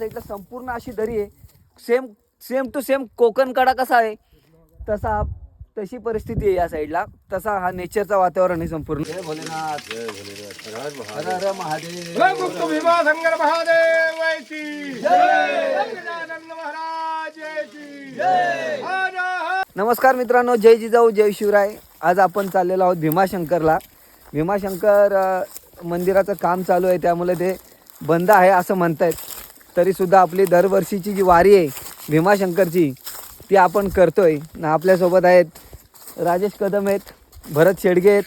साईडला संपूर्ण अशी दरी आहे. सेम टू सेम कोकण कडा कसा आहे तशी परिस्थिती आहे या साईडला. तसा हा नेचरचा वातावरण आहे संपूर्ण. जय भोलेनाथ, जय भोलेनाथ, हर हर महादेव, जय गुप्त भीमाशंकर महादेव की जय, गजानन महाराज की जय. नमस्कार मित्रांनो, जय जिजाऊ जय शिवराय. आज आपण चाललेलो आहोत भीमाशंकरला. भीमाशंकर मंदिराचं काम चालू आहे, त्यामुळे ते बंद आहे असं म्हणतायत. तरीसुद्धा आपली दरवर्षीची जी वारी आहे भीमाशंकरची ती आपण करतोय. आपल्यासोबत आहेत राजेश कदम आहेत, भरत शेडगे आहेत,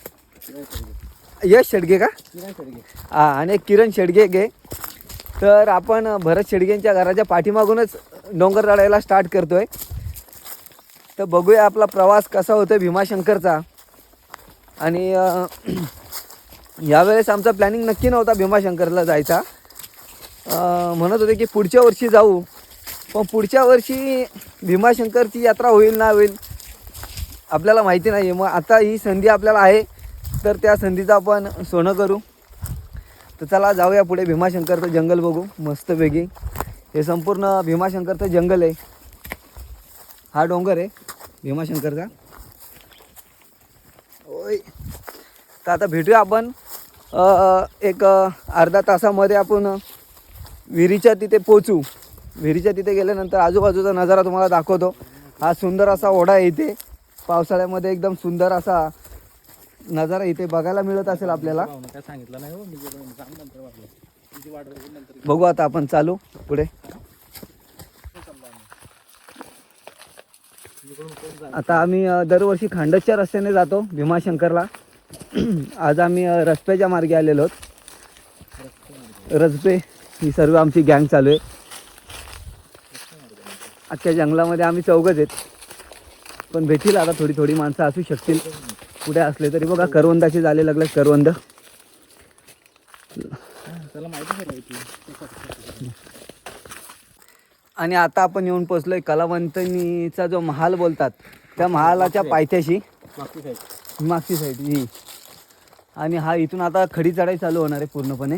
यश शेडगे का हां, आणि किरण शेडगे गे. तर आपण भरत शेडगेंच्या घराच्या पाठीमागूनच डोंगर चढायला स्टार्ट करतोय. तर बघूया आपला प्रवास कसा होतोय भीमाशंकरचा. आणि यावेळेस आमचा प्लॅनिंग नक्की नव्हता भीमाशंकरला जायचा. म्हणत होते की पुढच्या वर्षी जाऊ, पण पुढच्या वर्षी भीमाशंकरची यात्रा होईल ना होईल आपल्याला माहिती नाही. मग आता ही संधी आपल्याला आहे, तर त्या संधीचं आपण सोनं करू. तर चला जाऊया पुढे. भीमाशंकरचं जंगल बघू मस्तपैकी. हे संपूर्ण भीमाशंकरचं जंगल आहे. हा डोंगर आहे भीमाशंकरचा. ओय, तर आता भेटूया आपण एक अर्धा तासामध्ये. आपण विहिरीच्या तिथे पोचू. विहिरीच्या तिथे गेल्यानंतर आजूबाजूचा नजारा तुम्हाला दाखवतो. हा सुंदर असा ओढा आहे इथे. पावसाळ्यामध्ये एकदम सुंदर असा नजारा इथे बघायला मिळत असेल आपल्याला. बघू आता आपण चालू पुढे. आता आम्ही दरवर्षी खांडसच्या रस्त्याने जातो भीमाशंकरला. आज आम्ही रस्त्याच्या मार्गे आलेलो आहोत. रस्ते ही सर्व आमची गँग चालू आहे. अख्ख्या जंगलामध्ये आम्ही चौघच आहेत, पण भेटील आता थोडी थोडी माणसं असू शकतील पुढे असले तरी. बघा करवंदाचे झाले लागले करवंद. आणि आता आपण येऊन पोचलोय कलावंतनीचा जो महाल बोलतात त्या महालाच्या पायथ्याशी, मागची साईड ही. आणि हा इथून आता खडी चढाई चालू होणार आहे पूर्णपणे.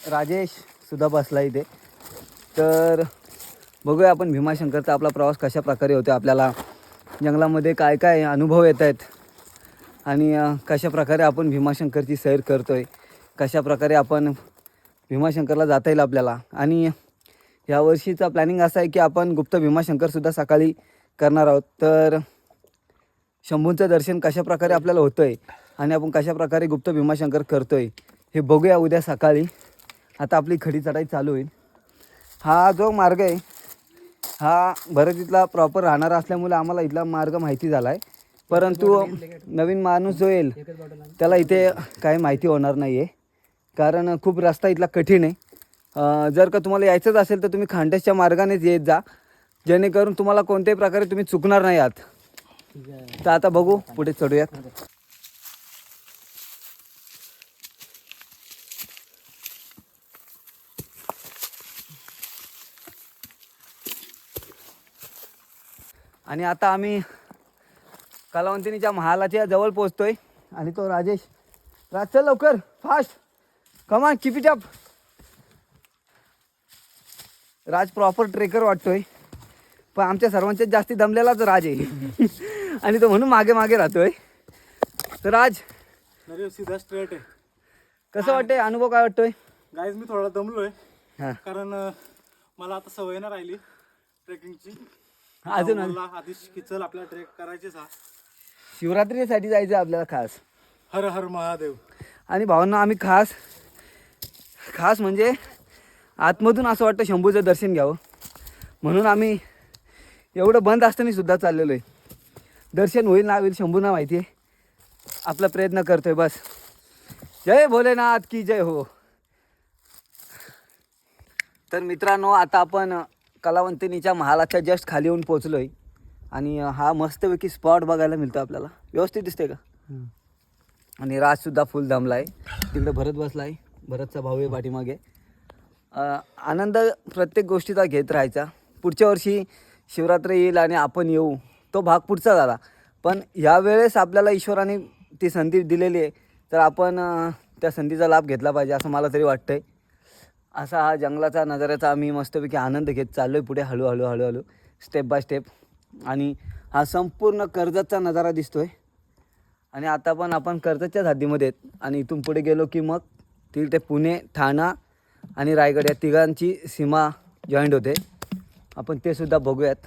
राजेश सुद्धा बसला इथे. तर बघूया आपण भीमाशंकरचा आपला प्रवास कशा प्रकारे होतो. आपल्याला जंगलामध्ये काय काय अनुभव येत आहेत आणि कशा प्रकारे आपण भीमाशंकरची सैर करतोय, कशा प्रकारे आपण भीमाशंकरला जाता येईल आपल्याला. आणि यावर्षीचा प्लॅनिंग असा आहे की आपण गुप्त भीमाशंकरसुद्धा सकाळी करणार आहोत. तर शंभूंचं दर्शन कशा प्रकारे आपल्याला होतं आहे आणि आपण कशा प्रकारे गुप्त भीमाशंकर करतो आहे हे बघूया उद्या सकाळी. आता आपली खडी चढाई चालू होईल. हा जो मार्ग आहे हा भरत इथला प्रॉपर राहणारा असल्यामुळे आम्हाला इथला मार्ग माहिती झाला आहे. परंतु नवीन माणूस जो येईल त्याला इथे काही माहिती होणार नाही आहे, कारण खूप रस्ता इथला कठीण आहे. जर का तुम्हाला यायचंच असेल तर तुम्ही खांडसच्या मार्गानेच येत जा, जेणेकरून तुम्हाला कोणत्याही प्रकारे तुम्ही चुकणार नाही आहात. तर आता बघू पुढे चढूयात. आणि आता आम्ही कलावंतिनीच्या महालाच्या जवळ पोहोचतोय. आणि तो राजेश, राज चल लवकर, fast, come on, keep it up. Raj proper trekker वाटतोय, पण आमच्या सर्वांच्यात जास्ती दमलेलाच राज आहे. आणि तो म्हणून मागे मागे राहतोय. तर राज सीधा स्ट्रेट आहे. कसं वाटतंय, अनुभव काय वाटतोय? गाईज मी थोडा दमलोय, हां, कारण मला आता सवय ना राहिली ट्रेकिंगची. अजून आधीच किचल आपल्याला ट्रेक करायचीच. हा शिवरात्रीसाठी जायचं आपल्याला खास. हर हर महादेव. आणि भावांना आम्ही खास म्हणजे आतमधून असं वाटतं शंभूचं दर्शन घ्यावं, म्हणून आम्ही एवढं बंद असताना सुद्धा चाललेलो आहे. दर्शन होईल ना होईल शंभूंना माहिती आहे. आपला प्रयत्न करतोय बस. जय भोलेनाथ की जय हो. तर मित्रांनो, आता आपण कलावंतिनीच्या महालाच्या जस्ट खाली येऊन पोचलो आहे. आणि हा मस्तपैकी स्पॉट बघायला मिळतो आपल्याला. व्यवस्थित दिसते का? आणि राजसुद्धा फुल दमला आहे. तिकडे भरत बसला आहे, भरतचा भाऊ आहे पाठीमागे. आनंद प्रत्येक गोष्टीचा घेत राहायचा. पुढच्या वर्षी शिवरात्री येईल आणि आपण येऊ, तो भाग पुढचा झाला. पण यावेळेस आपल्याला ईश्वराने ती संधी दिलेली आहे, तर आपण त्या संधीचा लाभ घेतला पाहिजे असं मला तरी वाटतं आहे. असा हा जंगलाचा नजाऱ्याचा आम्ही मस्तपैकी आनंद घेत चाललो आहे पुढे हळूहळू हळूहळू स्टेप बाय स्टेप. आणि हा संपूर्ण कर्जतचा नजारा दिसतो आहे. आणि आता पण आपण कर्जतच्याच हद्दीमध्ये आहेत. आणि इथून पुढे गेलो की मग तिथे पुणे, ठाणा आणि रायगड या तिघांची सीमा जॉईंट होते. आपण ते सुद्धा बघूयात.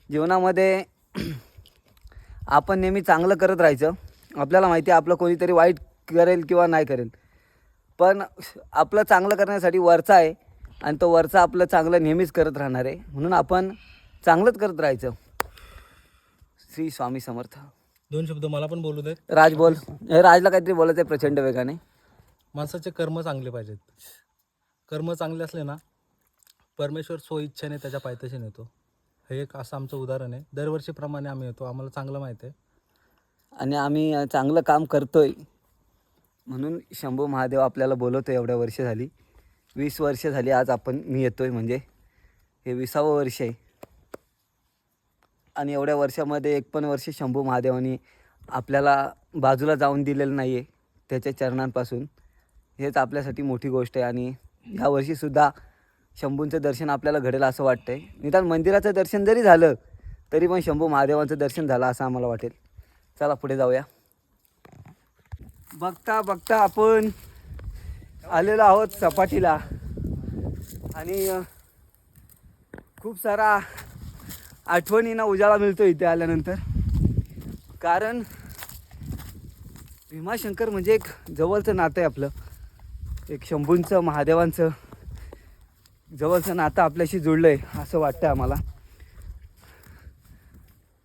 जीवनामध्ये आपण नेहमी चांगलं करत राहायचं. आपल्याला माहिती आहे आपलं कोणीतरी वाईट करेल किंवा नाही करेल, पण आपलं चांगलं करण्यासाठी वरचा आहे आणि तो वरचा आपलं चांगलं नेहमीच करत राहणार आहे. म्हणून आपण चांगलंच करत राहायचं. श्री स्वामी समर्थ. 2 शब्द मला पण बोलू देत. राज बोल. हे राजला काहीतरी बोलायचं आहे प्रचंड वेगाने. माणसाचे कर्म चांगले पाहिजेत. कर्म चांगले असले ना, परमेश्वर स्वइच्छेने त्याच्या पायथ्याशी नेतो. हे एक असं आमचं उदाहरण आहे. दरवर्षीप्रमाणे आम्ही येतो, आम्हाला चांगलं माहीत आहे. आणि आम्ही चांगलं काम करतोय म्हणून शंभू महादेव आपल्याला बोलवतो. एवढ्या वर्ष झाली, 20 वर्ष झाली आज मी येतोय, म्हणजे हे 20वं वर्ष आहे. आणि एवढ्या वर्षामध्ये एक पण वर्ष शंभू महादेवानी आपल्याला बाजूला जाऊन दिलेलं नाही आहे त्याच्या चरणांपासून. हेच आपल्यासाठी मोठी गोष्ट आहे. आणि ह्या वर्षीसुद्धा शंभूंचं दर्शन आपल्याला घडेल असं वाटतं आहे. निदान मंदिराचं दर्शन जरी झालं तरी पण शंभू महादेवांचं दर्शन झालं असं आम्हाला वाटेल. चला पुढे जाऊया. बघता बघता आपण आलेलो आहोत सपाटीला. आणि खूप सारा आठवणींना उजाळा मिळतो इथे आल्यानंतर. कारण भीमाशंकर म्हणजे एक जवळचं नातं आहे आपलं. एक शंभूंचं महादेवांचं जवळचं नातं आपल्याशी जुळलं आहे असं वाटतं आम्हाला.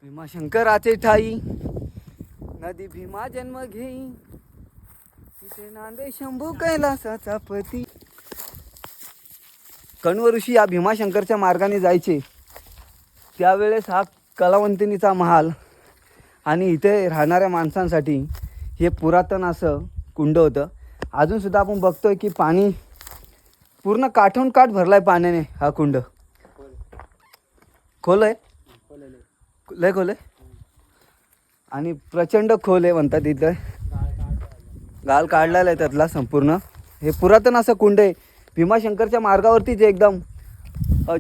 भीमाशंकराचे ठाई नदी भीमा जन्म घेई, तिथे नांदे शंभू कैलासाचा पती. कण्व ऋषी या भीमाशंकरच्या मार्गाने जायचे त्यावेळेस हा कलावंतिनीचा महाल आणि इथे राहणाऱ्या माणसांसाठी हे पुरातन असं कुंड होतं. अजूनसुद्धा आपण बघतोय की पाणी पूर्ण काठून काठ भरला आहे पाण्याने. हा कुंड खोल आहे, लय खोल आहे आणि प्रचंड खोल आहे म्हणतात. इथं गाल काढलेला आहे त्यातला संपूर्ण. हे पुरातन असं कुंड आहे भीमाशंकरच्या मार्गावरतीच एकदम.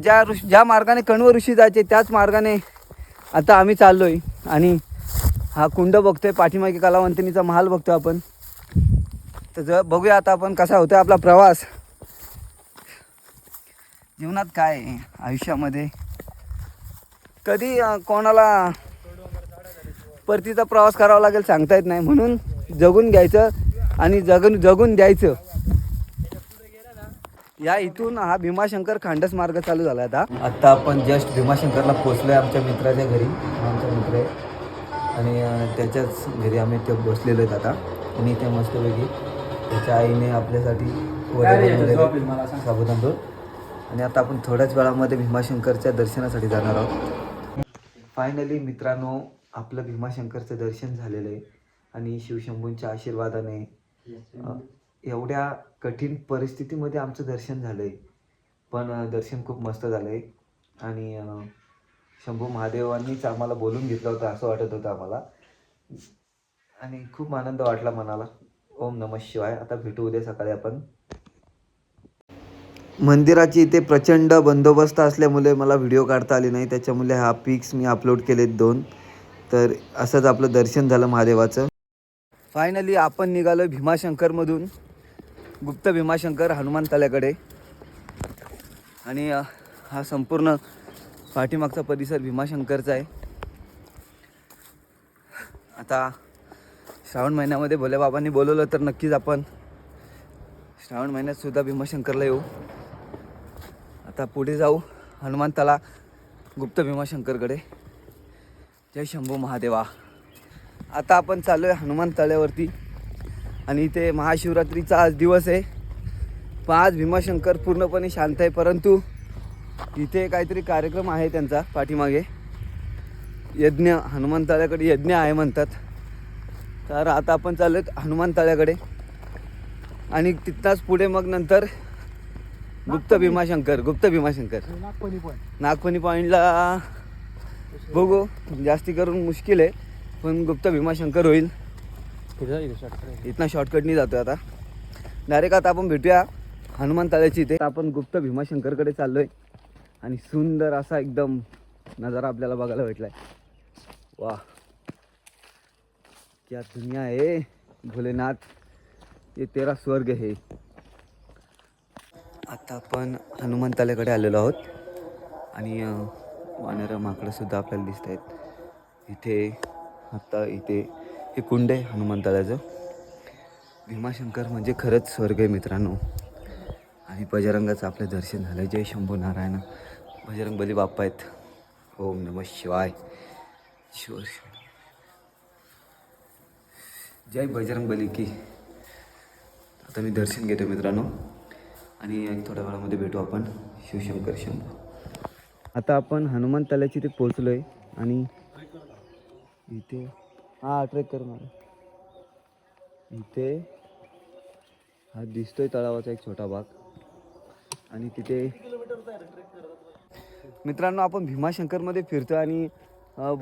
ज्या मार्गाने कण्व ऋषी जायचे त्याच मार्गाने आता आम्ही चाललो आहे. आणि हा कुंड बघतोय, पाठीमागे कलावंतिनीचा महाल बघतोय आपण. तर बघूया आता आपण कसा होतोय आपला प्रवास. जीवनात काय आहे, आयुष्यामध्ये कधी कोणाला परतीचा प्रवास करावा लागेल सांगता येत नाही. म्हणून जगून घ्यायचं आणि जगून द्यायचं. या इथून हा भीमाशंकर खांडस मार्ग चालू झाला आहे आता आपण जस्ट भीमाशंकरला पोचलो आहे आमच्या मित्राच्या घरी. आमचा मित्र आहे आणि त्याच्याच घरी आम्ही ते बसलेलो आहेत आता. आणि ते मस्तपैकी त्याच्या आईने आपल्यासाठी साबुदाणा. आणि आता आपण थोड्याच वेळामध्ये भीमाशंकरच्या दर्शनासाठी जाणार आहोत. फायनली मित्रांनो आपलं भीमाशंकरचं दर्शन झालेलं आहे. आणि शिवशंभूंच्या आशीर्वादाने एवढ्या कठीण परिस्थितीमध्ये आमचं दर्शन झालं आहे. पण दर्शन खूप मस्त झालं आहे. आणि शंभू महादेवांनीच आम्हाला बोलून घेतलं होतं असं वाटत होतं आम्हाला. आणि खूप आनंद वाटला मनाला. ओम नमः शिवाय. आता भेटू उद्या सकाळी आपण. मंदिराची इथे प्रचंड बंदोबस्त असल्यामुळे मला व्हिडिओ काढता आली नाही, त्याच्यामुळे हा पिक्स मी अपलोड केलेत 2. तर असंच आपलं दर्शन झालं महादेवाचं. फायनली आपण निघालो भीमाशंकरमधून गुप्त भीमाशंकर हनुमान तळ्याकडे. आणि हा संपूर्ण पाठीमागचा परिसर भीमाशंकरचा आहे. आता श्रावण महिन्यामध्ये भोलेबाबांनी बोलवलं तर नक्कीच आपण श्रावण महिन्यात सुद्धा भीमाशंकरला येऊ. आता पुढे जाऊ हनुमान तळा गुप्त भीमाशंकरकडे. जय शंभू महादेवा. आता आपण चाललो आहे हनुमान तळ्यावरती. आणि इथे महाशिवरात्रीचा आज दिवस आहे. पण आज भीमाशंकर पूर्णपणे शांत आहे. परंतु इथे काहीतरी कार्यक्रम आहे त्यांचा पाठीमागे. यज्ञ, हनुमान तळ्याकडे यज्ञ आहे म्हणतात. तर आता आपण चाललो आहेत हनुमान तळ्याकडे. आणि तिथनंच पुढे मग नंतर गुप्त भीमाशंकर नागपणी पॉईंटला बघू. जास्ती करून मुश्किल आहे पण गुप्त भीमाशंकर होईल. इथनं शॉर्टकटनी जातो आता डायरेक्ट. आता आपण भेटूया हनुमान तळ्याची इथे आपण गुप्त भीमाशंकरकडे चाललोय आणि सुंदर असा एकदम नजारा आपल्याला बघायला भेटलाय. वाह, क्या दुनिया है भोलेनाथ, ये तेरा स्वर्ग है. आता आपण हनुमान तळ्याकडे आलेलो आहोत आणि वानरं माकडं सुद्धा आपल्याला दिसत आहेत इथे. आता इथे हे कुंड आहे हनुमान तळ्याचं. भीमाशंकर म्हणजे खरंच स्वर्ग आहे मित्रांनो. आणि बजरंगाचं आपलं दर्शन झालं. जय शंभू नारायण. बजरंग बली बाप्पा आहेत. ओम नमः शिवाय. शिव जय बजरंग बली की. आता मी दर्शन घेतो मित्रांनो आणि थोड्या वेळामध्ये भेटू आपण. शिवशंकर शंभू. आता आपण हनुमान तळ्याची इथे पोचलो आहे आणि इथे ट्रेक करून आलो. इथे हा दिसतोय तळावाचा एक छोटा भाग आणि तिथे मित्रांनो आपण भीमाशंकरमध्ये फिरतो आणि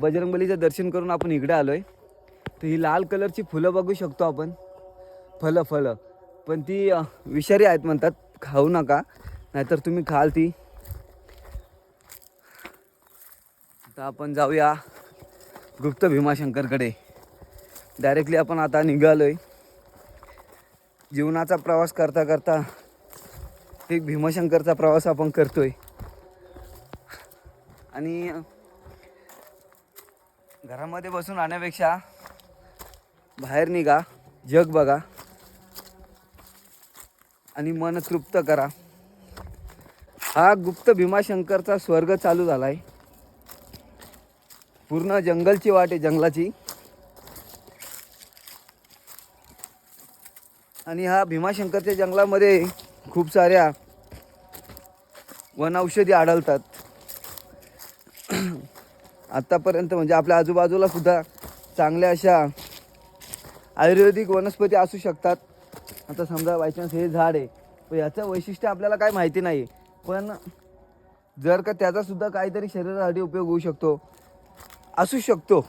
बजरंगबलीचं दर्शन करून आपण इकडे आलो आहे. तर ही लाल कलरची फुलं बघू शकतो आपण. फळं पण ती विषारी आहेत म्हणतात, खाऊ नका नाहीतर तुम्ही खाल ती. आता आपण जाऊया गुप्त भीमाशंकरकडे. डायरेक्टली आपण आता निघालो आहे. जीवनाचा प्रवास करता करता एक भीमाशंकरचा प्रवास आपण करतोय आणि घरामध्ये बसून राहण्यापेक्षा बाहेर निघा, जग बघा आणि मन तृप्त करा. हा गुप्त भीमाशंकरचा स्वर्ग चालू झाला आहे. पूर्ण जंगलची वाट आहे, जंगलाची. आणि ह्या भीमाशंकरच्या जंगलामध्ये खूप साऱ्या वनौषधी आढळतात. आत्तापर्यंत म्हणजे आपल्या आजूबाजूला सुद्धा चांगल्या अशा आयुर्वेदिक वनस्पती असू शकतात. आता समजा बायचान्स हे झाड आहे पण याचं वैशिष्ट्य आपल्याला काय माहिती नाही, पण जर का त्याचासुद्धा काहीतरी शरीरासाठी उपयोग होऊ शकतो, असू शकतो,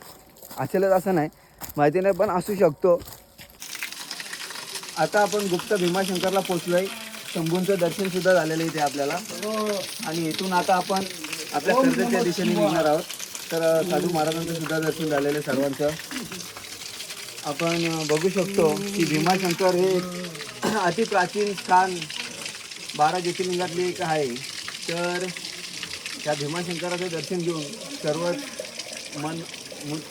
असेलच असं नाही, माहिती नाही पण असू शकतो. आता आपण गुप्त भीमाशंकरला पोचलो आहे. शंभूंचं दर्शनसुद्धा झालेलं इथे आपल्याला आणि इथून आता आपण आपल्या कर्जतच्या दिशेने निघणार आहोत. तर साधू महाराजांचं सुद्धा दर्शन झालेलं सर्वांचं. आपण बघू शकतो की भीमाशंकर हे अति प्राचीन स्थान 12 ज्योतिर्लिंगातले एक आहे. तर त्या भीमाशंकराचं दर्शन घेऊन सर्वच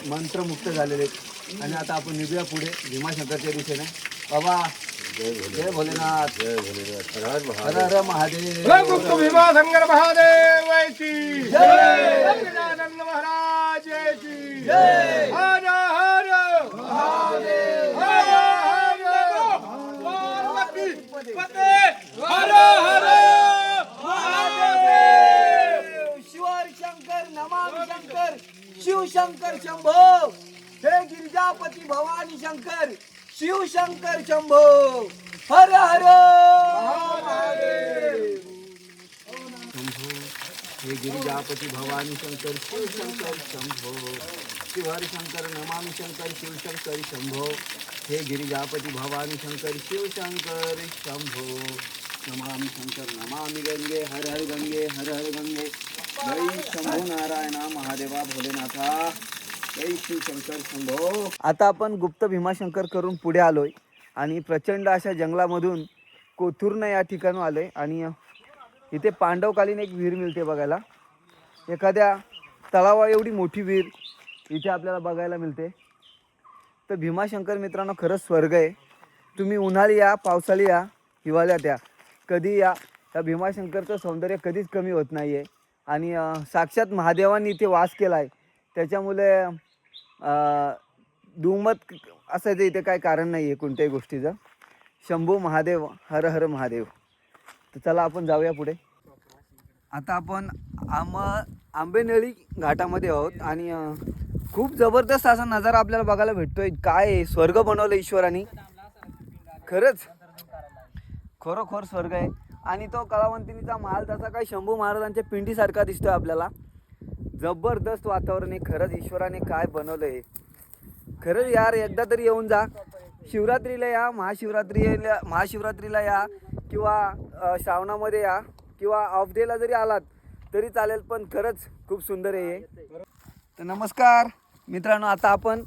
मंत्रमुक्त झालेले आहेत. आणि आता आपण निघूया पुढे भीमाशंकरच्या दिशेने. बाबा जय भोलेनाथ. जय भोलेनाथ. हर हर महादेव. गुप्त भीमाशंकर महादेव की जय. गजानन महाराज की जय. हर हर महादेव. हर हर पार्वती पते. हर हर महादेव. शिवर शंकर नमामि शंकर शिव शंकर शंभो. हे गिरिजापती भवानी शंकर शिव शंकर शंभो. हर हर महादेव. शंभो. हे गिरिजापती भवानी शंकर शिव शंकर शंभो. शिवर शंकर नमामि शंकर शिव शंकर शंभो. हे गिरिजापती भवानी शंकर शिव शंकर शंभो. नमामि शंकर नमामि गंगे. हर हर गंगे. हर हर गंगे. जय शंभो नारायणा महादेवा भोलेनाथा. जय शिव शंकर शंभो. आता आपण गुप्त भीमाशंकर करून पुढे आलोय आणि प्रचंड अशा जंगलामधून कोथुर्ण या ठिकाणी आलोय आणि इथे पांडवकालीन एक विहीर मिळते बघायला. एखाद्या तलावा एवढी मोठी विहीर इथे आपल्याला बघायला मिळते. तर भीमाशंकर मित्रांनो खरंच स्वर्ग आहे. तुम्ही उन्हाळी या, पावसाळी या, हिवाळ्यात या, कधी या, त्या भीमाशंकरचं सौंदर्य कधीच कमी होत नाही आहे. आणि साक्षात महादेवांनी इथे वास केला आहे त्याच्यामुळे दुमत असायचं इथे काय कारण नाही आहे कोणत्याही गोष्टीचं. शंभू महादेव. हर हर महादेव. तर चला आपण जाऊया पुढे. आता आपण आंबेनळी घाटामध्ये आहोत आणि खूप जबरदस्त असा नजारा आपल्याला बघायला भेटतोय. काय स्वर्ग बनवलं ईश्वराने. खरंच खरोखर स्वर्ग आहे. आणि तो कलावंतिनीचा महाल तसा काही शंभू महाराजांच्या पिंडीसारखा दिसतोय आपल्याला. जबरदस्त वातावरण आहे. खरंच ईश्वराने काय बनवलं आहे. खरंच यार एकदा तरी येऊन जा. शिवरात्रीला या, महाशिवरात्रीला या, किंवा श्रावणामध्ये या किंवा ऑफ डेला जरी आलात तरी चालेल, पण खरंच खूप सुंदर आहे हे. तर नमस्कार मित्रांनो, आता आपण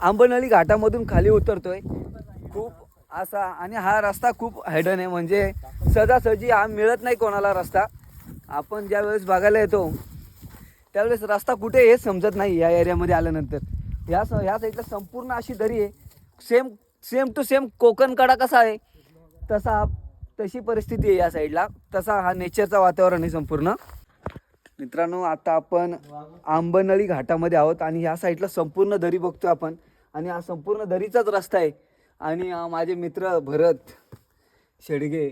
आंबनळी घाटामधून खाली उतरतोय. खूप असा आणि हा रस्ता खूप हायडन आहे, म्हणजे सहजासहजी हा मिळत नाही कोणाला रस्ता. आपण ज्या वेळेस बघायला येतो त्यावेळेस रस्ता कुठे हे समजत नाही. या एरियामध्ये आल्यानंतर ह्या साईडला संपूर्ण अशी दरी आहे. सेम टू सेम कोकणकडा कसा आहे तशी परिस्थिती आहे या साईडला. तसा हा नेचरचा वातावरण आहे संपूर्ण. मित्रांनो, आता आपण आंबनळी घाटामध्ये आहोत आणि ह्या साईडला संपूर्ण दरी बघतो आपण, आणि हा संपूर्ण दरीचाच रस्ता आहे. आणि माझे मित्र भरत शेडगे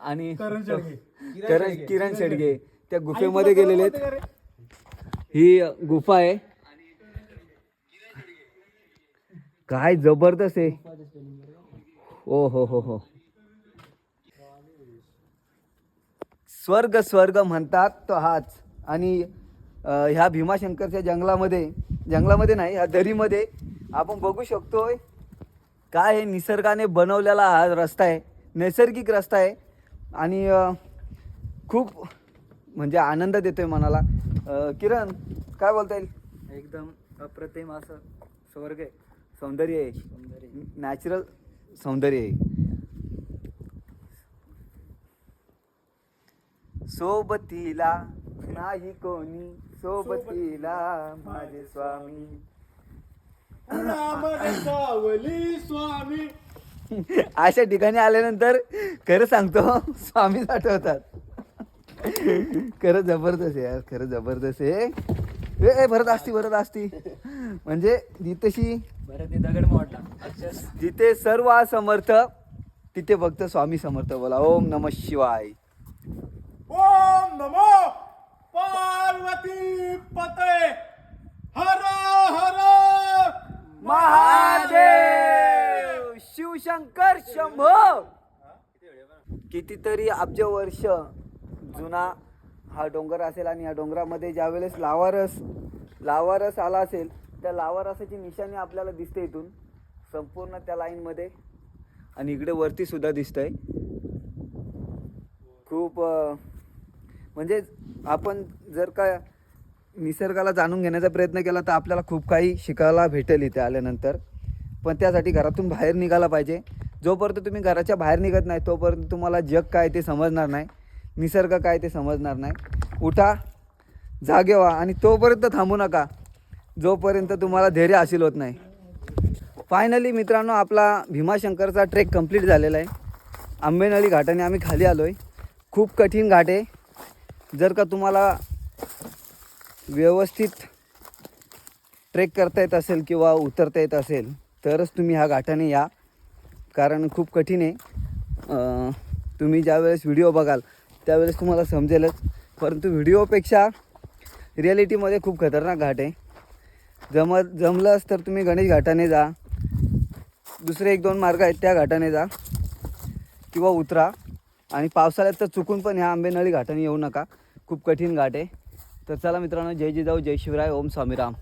आणि किरण शेडगे त्या गुफेमध्ये गेलेले आहेत. ही गुफा आहे, काय जबरदस्त आहे. ओ हो हो हो, स्वर्ग म्हणतात तो हाच. आणि ह्या भीमाशंकरच्या जंगलामध्ये नाही, ह्या दरीमध्ये आपण बघू शकतोय काय हे निसर्गाने बनवलेला हा रस्ता आहे, नैसर्गिक रस्ता आहे. आणि खूप म्हणजे आनंद देतोय मनाला. किरण, काय बोलता येईल? एकदम अप्रतिम असं स्वर्ग आहे. सौंदर्य आहे, नॅचरल सौंदर्य आहे. सोबतीला नाही कोणी, सोबतीला माझे स्वामी. स्वामी अशा ठिकाणी आल्यानंतर खरं सांगतो स्वामीच आठवतात. खरं जबरदस्त आहे यार, खरं जबरदस्त आहे. ए भरत असती म्हणजे जिथेशी दगड मोडला. जिथे सर्व समर्थ तिथे फक्त स्वामी समर्थ. बोला ओम नमः शिवाय. ओम नमो पार्वती पते हर हर महादेव शिवशंकर शंभो. कितीतरी अब्ज वर्ष जुना हा डोंगर असेल, आणि या डोंगरामध्ये ज्यावेळेस लावारस आला असेल, त्या लावारसाची निशाणी आपल्याला दिसते इथून संपूर्ण त्या लाईनमध्ये. आणि इकडे वरती सुद्धा दिसतंय. खूप म्हणजे आपण जर का निसर्गाला जाणून घेण्याचा प्रयत्न केला तर आपल्याला खूप काही शिकायला भेटेल इथे आल्यानंतर. पण त्यासाठी घरातून बाहेर निघायला पाहिजे. जोपर्यंत तुम्ही घराच्या बाहेर निघत नाही तोपर्यंत तुम्हाला जग काय ते समजणार नाही, निसर्ग काय ते समजणार नाही. उठा, जागे व्हा, आणि तोपर्यंत थांबू नका जोपर्यंत तुम्हाला धैर्य हासिल होत नाही. फायनली मित्रांनो, आपला भीमाशंकरचा ट्रेक कंप्लीट झालेला आहे. आंबेनळी घाटाने आम्ही खाली आलो आहे. खूप कठीण घाट आहे. जर का तुम्हाला व्यवस्थित ट्रेक करता येत असेल किंवा उतरता येत असेल तरच तुम्ही ह्या घाटाने या, कारण खूप कठीण आहे. तुम्ही ज्यावेळेस व्हिडिओ बघाल त्यावेळेस तुम्हाला समजेलच, परंतु व्हिडिओपेक्षा रिॲलिटीमध्ये खूप खतरनाक घाट आहे. जमलंच तर तुम्ही गणेश घाटाने जा, दुसरे 1-2 मार्ग आहेत त्या घाटाने जा किंवा उतरा. आणि पावसाळ्यात तर चुकून पण ह्या आंबेनळी घाटाने येऊ नका, खूप कठीण घाट आहे. तर चला मित्रांनो, जय जिजाऊ, जय शिवराय, ओम स्वामीराम.